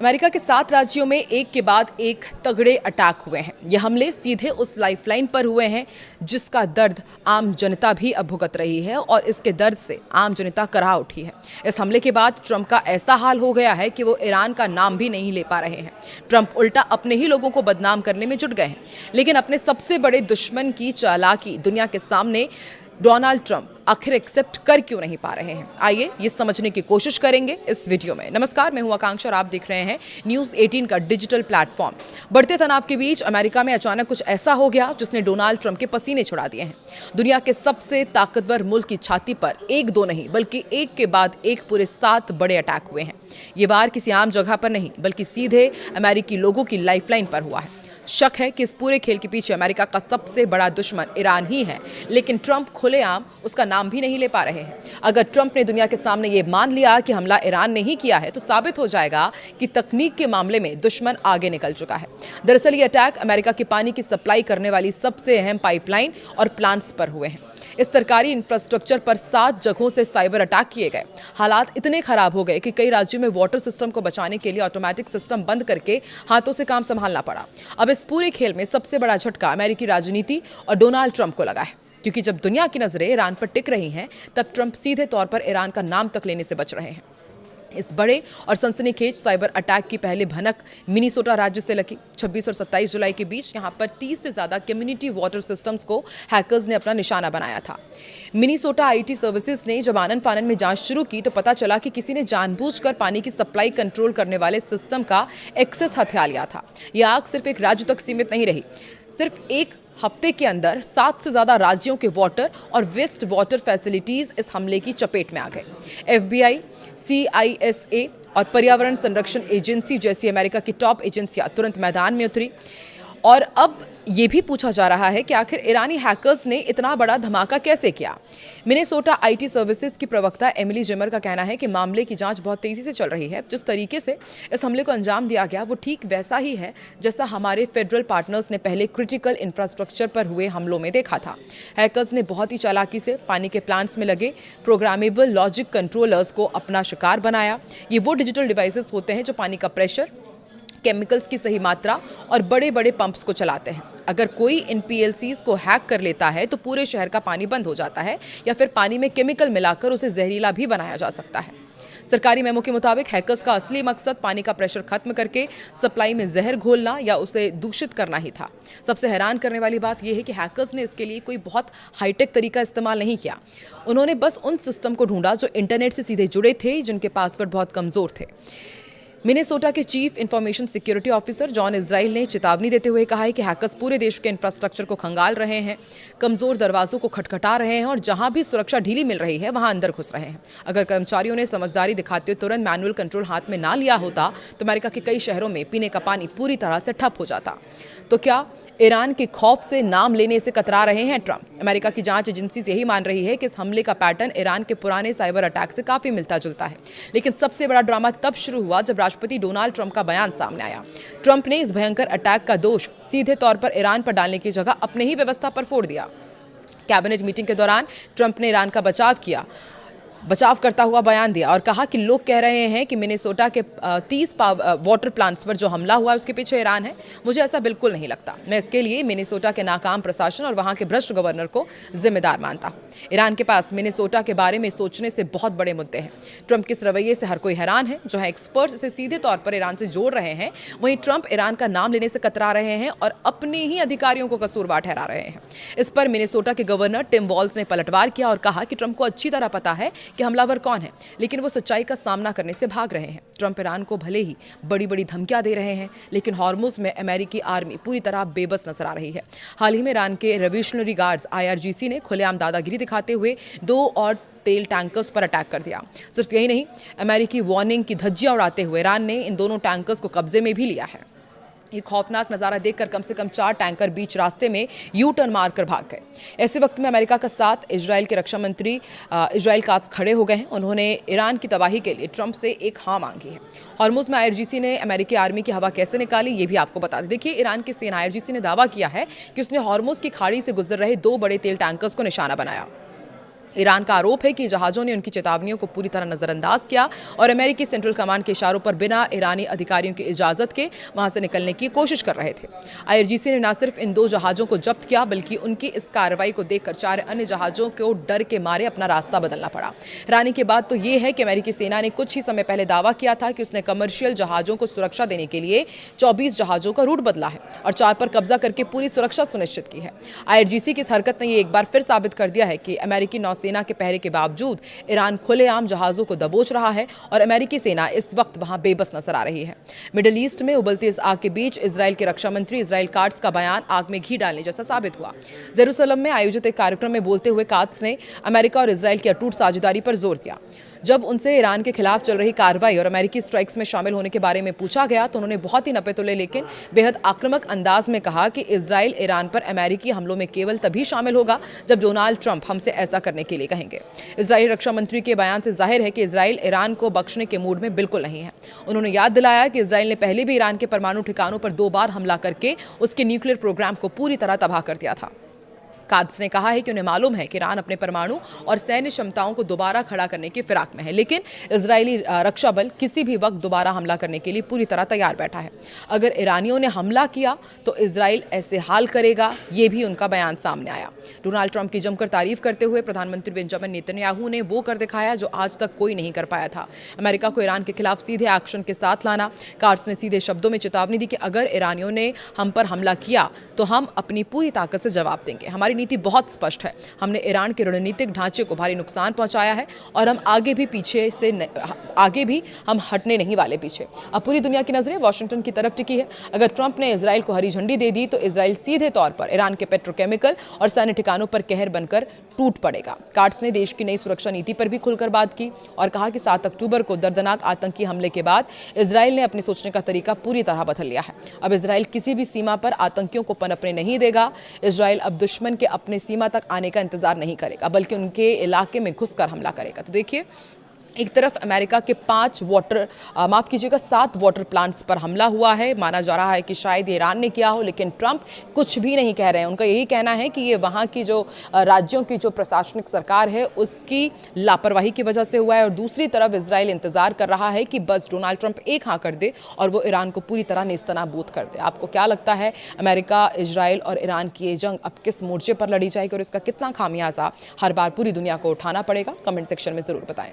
America के 7 राज्यों में एक के बाद एक तगड़े अटैक हुए हैं। ये हमले सीधे उस लाइफलाइन पर हुए हैं जिसका दर्द आम जनता भी अब भुगत रही है और इसके दर्द से आम जनता कराह उठी है। इस हमले के बाद ट्रंप का ऐसा हाल हो गया है कि वो ईरान का नाम भी नहीं ले पा रहे हैं। ट्रंप उल्टा अपने ही लोगों को बदनाम करने में जुट गए हैं, लेकिन अपने सबसे बड़े दुश्मन की चालाकी दुनिया के सामने डोनाल्ड ट्रंप आखिर एक्सेप्ट कर क्यों नहीं पा रहे हैं। आइए ये समझने की कोशिश करेंगे इस वीडियो में। नमस्कार, मैं हूं आकांक्षा और आप देख रहे हैं न्यूज़ 18 का डिजिटल प्लेटफॉर्म। बढ़ते तनाव के बीच अमेरिका में अचानक कुछ ऐसा हो गया जिसने डोनाल्ड ट्रंप के पसीने छुड़ा दिए हैं। दुनिया के सबसे ताकतवर मुल्क की छाती पर एक दो नहीं बल्कि एक के बाद एक पूरे 7 बड़े अटैक हुए हैं। ये वार किसी आम जगह पर नहीं बल्कि सीधे अमेरिकी लोगों की लाइफलाइन पर हुआ है। शक है कि इस पूरे खेल के पीछे अमेरिका का सबसे बड़ा दुश्मन ईरान ही है, लेकिन ट्रंप खुलेआम उसका नाम भी नहीं ले पा रहे हैं। अगर ट्रंप ने दुनिया के सामने ये मान लिया कि हमला ईरान ने ही किया है तो साबित हो जाएगा कि तकनीक के मामले में दुश्मन आगे निकल चुका है। दरअसल ये अटैक अमेरिका की पानी की सप्लाई करने वाली सबसे अहम पाइपलाइन और प्लांट्स पर हुए हैं। इस सरकारी इंफ्रास्ट्रक्चर पर 7 जगहों से साइबर अटैक किए गए। हालात इतने खराब हो गए कि कई राज्यों में वाटर सिस्टम को बचाने के लिए ऑटोमेटिक सिस्टम बंद करके हाथों से काम संभालना पड़ा। अब इस पूरे खेल में सबसे बड़ा झटका अमेरिकी राजनीति और डोनाल्ड ट्रंप को लगा है, क्योंकि जब दुनिया की नजरें ईरान पर टिक रही हैं, तब ट्रंप सीधे तौर पर ईरान का नाम तक लेने से बच रहे हैं। इस बड़े और सनसनीखेज साइबर अटैक की पहले भनक मिनीसोटा राज्य से लगी। 26 और 27 जुलाई के बीच यहां पर 30 से ज्यादा कम्युनिटी वाटर सिस्टम्स को हैकर्स ने अपना निशाना बनाया था। मिनीसोटा आईटी सर्विसेज ने जब आनन फानन में जांच शुरू की तो पता चला कि किसी ने जानबूझकर पानी की सप्लाई कंट्रोल करने वाले सिस्टम का एक्सेस हथिया लिया था। यह आग सिर्फ एक राज्य तक सीमित नहीं रही। सिर्फ एक हफ्ते के अंदर 7 से ज्यादा राज्यों के वाटर और वेस्ट वाटर फैसिलिटीज इस हमले की चपेट में आ गए। एफबीआई, सीआईएसए और पर्यावरण संरक्षण एजेंसी जैसी अमेरिका की टॉप एजेंसियां तुरंत मैदान में उतरी। और अब ये भी पूछा जा रहा है कि आखिर ईरानी हैकर्स ने इतना बड़ा धमाका कैसे किया। मिनेसोटा आईटी सर्विसेज की प्रवक्ता एमिली जिमर का कहना है कि मामले की जांच बहुत तेजी से चल रही है। जिस तरीके से इस हमले को अंजाम दिया गया वो ठीक वैसा ही है जैसा हमारे फेडरल पार्टनर्स ने पहले क्रिटिकल इंफ्रास्ट्रक्चर पर हुए हमलों में देखा था। हैकर्स ने बहुत ही चालाकी से पानी के प्लांट्स में लगे प्रोग्रामेबल लॉजिक कंट्रोलर्स को अपना शिकार बनाया। ये वो डिजिटल डिवाइसेस होते हैं जो पानी का प्रेशर, केमिकल्स की सही मात्रा और बड़े बड़े पंप्स को चलाते हैं। अगर कोई इन पीएलसीज को हैक कर लेता है तो पूरे शहर का पानी बंद हो जाता है या फिर पानी में केमिकल मिलाकर उसे जहरीला भी बनाया जा सकता है। सरकारी मेमो के मुताबिक हैकर्स का असली मकसद पानी का प्रेशर खत्म करके सप्लाई में जहर घोलना या उसे दूषित करना ही था। सबसे हैरान करने वाली बात यह है कि हैकर्स ने इसके लिए कोई बहुत हाईटेक तरीका इस्तेमाल नहीं किया। उन्होंने बस उन सिस्टम को ढूंढा जो इंटरनेट से सीधे जुड़े थे, जिनके पासवर्ड बहुत कमजोर थे। मिनेसोटा के chief information security officer John Israel ने चेतावनी देते हुए कहा है कि हैकर्स पूरे देश के इंफ्रास्ट्रक्चर को खंगाल रहे हैं, कमजोर दरवाजों को खटखटा रहे हैं और जहां भी सुरक्षा ढीली मिल रही है वहां अंदर घुस रहे हैं। अगर कर्मचारियों ने समझदारी दिखाते हुए तुरंत मैनुअल कंट्रोल हाथ में ना लिया होता तो अमेरिका के कई शहरों में पीने का पानी पूरी तरह से ठप हो जाता। तो क्या ईरान के खौफ से नाम लेने से कतरा रहे हैं ट्रंप? अमेरिका की जांच एजेंसी यही मान रही है कि इस हमले का पैटर्न ईरान के पुराने साइबर अटैक से काफी मिलता जुलता है। लेकिन सबसे बड़ा ड्रामा तब शुरू हुआ जब राष्ट्रपति डोनाल्ड ट्रंप का बयान सामने आया। ट्रंप ने इस भयंकर अटैक का दोष सीधे तौर पर ईरान पर डालने की जगह अपने ही व्यवस्था पर फोड़ दिया। कैबिनेट मीटिंग के दौरान ट्रंप ने ईरान का बचाव करता हुआ बयान दिया और कहा कि लोग कह रहे हैं कि मिनेसोटा के 30 वाटर प्लांट्स पर जो हमला हुआ है उसके पीछे ईरान है। मुझे ऐसा बिल्कुल नहीं लगता। मैं इसके लिए मिनेसोटा के नाकाम प्रशासन और वहां के भ्रष्ट गवर्नर को जिम्मेदार मानता हूं। ईरान के पास मिनेसोटा के बारे में सोचने से बहुत बड़े मुद्दे हैं। ट्रंप के इस रवैये से हर कोई हैरान है। जो है एक्सपर्ट्स इसे सीधे तौर पर ईरान से जोड़ रहे हैं, वहीं ट्रंप ईरान का नाम लेने से कतरा रहे हैं और अपने ही अधिकारियों को कसूरवार ठहरा रहे हैं। इस पर मिनेसोटा के गवर्नर टिम वॉल्स ने पलटवार किया और कहा कि ट्रंप को अच्छी तरह पता है कि हमलावर कौन है, लेकिन वो सच्चाई का सामना करने से भाग रहे हैं। ट्रंप ईरान को भले ही बड़ी बड़ी धमकियां दे रहे हैं, लेकिन हॉर्मुज में अमेरिकी आर्मी पूरी तरह बेबस नजर आ रही है। हाल ही में ईरान के रेवोल्यूशनरी गार्ड्स IRGC ने खुलेआम दादागिरी दिखाते हुए 2 और तेल टैंकर्स पर अटैक कर दिया। सिर्फ यही नहीं, अमेरिकी वार्निंग की धज्जियां उड़ाते हुए ईरान ने इन दोनों टैंकर्स को कब्जे में भी लिया है। ये खौफनाक नज़ारा देखकर कम से कम 4 टैंकर बीच रास्ते में यू टर्न मारकर भाग गए। ऐसे वक्त में अमेरिका का साथ इजराइल के रक्षा मंत्री इजराइल कात्ज खड़े हो गए हैं। उन्होंने ईरान की तबाही के लिए ट्रंप से एक हाँ मांगी है। हॉर्मुज में IRGC ने अमेरिकी आर्मी की हवा कैसे निकाली ये भी आपको बता दें। देखिए, ईरान की सेना IRGC ने दावा किया है कि उसने हॉर्मुज की खाड़ी से गुजर रहे 2 बड़े तेल टैंकर्स को निशाना बनाया। ईरान का आरोप है कि जहाज़ों ने उनकी चेतावनियों को पूरी तरह नज़रअंदाज किया और अमेरिकी सेंट्रल कमांड के इशारों पर बिना ईरानी अधिकारियों की इजाज़त के वहां से निकलने की कोशिश कर रहे थे। आईआरजीसी ने न सिर्फ इन 2 जहाज़ों को जब्त किया बल्कि उनकी इस कार्रवाई को देखकर 4 अन्य जहाज़ों को डर के मारे अपना रास्ता बदलना पड़ा। हैरानी की बात तो ये है कि अमेरिकी सेना ने कुछ ही समय पहले दावा किया था कि उसने कमर्शियल जहाज़ों को सुरक्षा देने के लिए 24 जहाज़ों का रूट बदला है और 4 पर कब्जा करके पूरी सुरक्षा सुनिश्चित की है। आईआरजीसी की इस हरकत ने एक बार फिर साबित कर दिया है कि अमेरिकी नौसेना के पहरे के बावजूद ईरान खुलेआम जहाज़ों को दबोच रहा है और अमेरिकी सेना इस वक्त वहां बेबस नजर आ रही है। मिडिल ईस्ट में उबलती इस आग के बीच इजराइल के रक्षा मंत्री इजराइल काट्स का बयान आग में घी डालने जैसा साबित हुआ। जेरूसलम में आयोजित एक कार्यक्रम में बोलते हुए काट्स ने अमेरिका और इजराइल की अटूट साझेदारी पर जोर दिया। जब उनसे ईरान के खिलाफ चल रही कार्रवाई और अमेरिकी स्ट्राइक्स में शामिल होने के बारे में पूछा गया तो उन्होंने बहुत ही नपे-तुले लेकिन बेहद आक्रामक अंदाज में कहा कि इजराइल ईरान पर अमेरिकी हमलों में केवल तभी शामिल होगा जब डोनाल्ड ट्रंप हमसे ऐसा करने के लिए कहेंगे। इजरायली रक्षा मंत्री के बयान से जाहिर है कि इजराइल ईरान को बख्शने के मूड में बिल्कुल नहीं है। उन्होंने याद दिलाया कि इजराइल ने पहले भी ईरान के परमाणु ठिकानों पर 2 बार हमला करके उसके न्यूक्लियर प्रोग्राम को पूरी तरह तबाह कर दिया था। काट्स ने कहा है कि उन्हें मालूम है कि ईरान अपने परमाणु और सैन्य क्षमताओं को दोबारा खड़ा करने की फिराक में है, लेकिन इजरायली रक्षा बल किसी भी वक्त दोबारा हमला करने के लिए पूरी तरह तैयार बैठा है। अगर ईरानियों ने हमला किया तो इजराइल ऐसे हाल करेगा, ये भी उनका बयान सामने आया। डोनाल्ड ट्रंप की जमकर तारीफ करते हुए प्रधानमंत्री बेंजामिन नेतन्याहू ने वो कर दिखाया जो आज तक कोई नहीं कर पाया था, अमेरिका को ईरान के खिलाफ सीधे एक्शन के साथ लाना। काट्स ने सीधे शब्दों में चेतावनी दी कि अगर ईरानियों ने हम पर हमला किया तो हम अपनी पूरी ताकत से जवाब देंगे। हमारी नीति बहुत स्पष्ट है, हमने ईरान के रणनीतिक ढांचे को भारी नुकसान पहुंचाया है और हम आगे भी हम हटने नहीं वाले पीछे। अब पूरी दुनिया की नजरें वॉशिंगटन की तरफ टिकी है। अगर ट्रंप ने इजराइल को हरी झंडी दे दी तो इजराइल सीधे तौर पर ईरान के पेट्रोकेमिकल और सैन्य ठिकानों पर कहर बनकर टूट पड़ेगा। काट्स ने देश की नई सुरक्षा नीति पर भी खुलकर बात की और कहा कि 7 अक्टूबर को दर्दनाक आतंकी हमले के बाद इजराइल ने अपने सोचने का तरीका पूरी तरह बदल लिया है। अब इजराइल किसी भी सीमा पर आतंकियों को पनपने नहीं देगा। इजराइल अब दुश्मन के अपने सीमा तक आने का इंतजार नहीं करेगा बल्कि उनके इलाके में घुसकर हमला करेगा। तो देखिए, एक तरफ अमेरिका के 7 वाटर प्लांट्स पर हमला हुआ है। माना जा रहा है कि शायद ईरान ने किया हो, लेकिन ट्रंप कुछ भी नहीं कह रहे हैं। उनका यही कहना है कि ये वहाँ की जो राज्यों की जो प्रशासनिक सरकार है उसकी लापरवाही की वजह से हुआ है। और दूसरी तरफ इजराइल इंतजार कर रहा है कि बस डोनाल्ड ट्रंप एक हाँ कर दे और वो ईरान को पूरी तरह नेस्तनाबूद कर दे। आपको क्या लगता है, अमेरिका, इजराइल और ईरान की ये जंग अब किस मोर्चे पर लड़ी जाएगी और इसका कितना खामियाजा हर बार पूरी दुनिया को उठाना पड़ेगा? कमेंट सेक्शन में ज़रूर बताएं।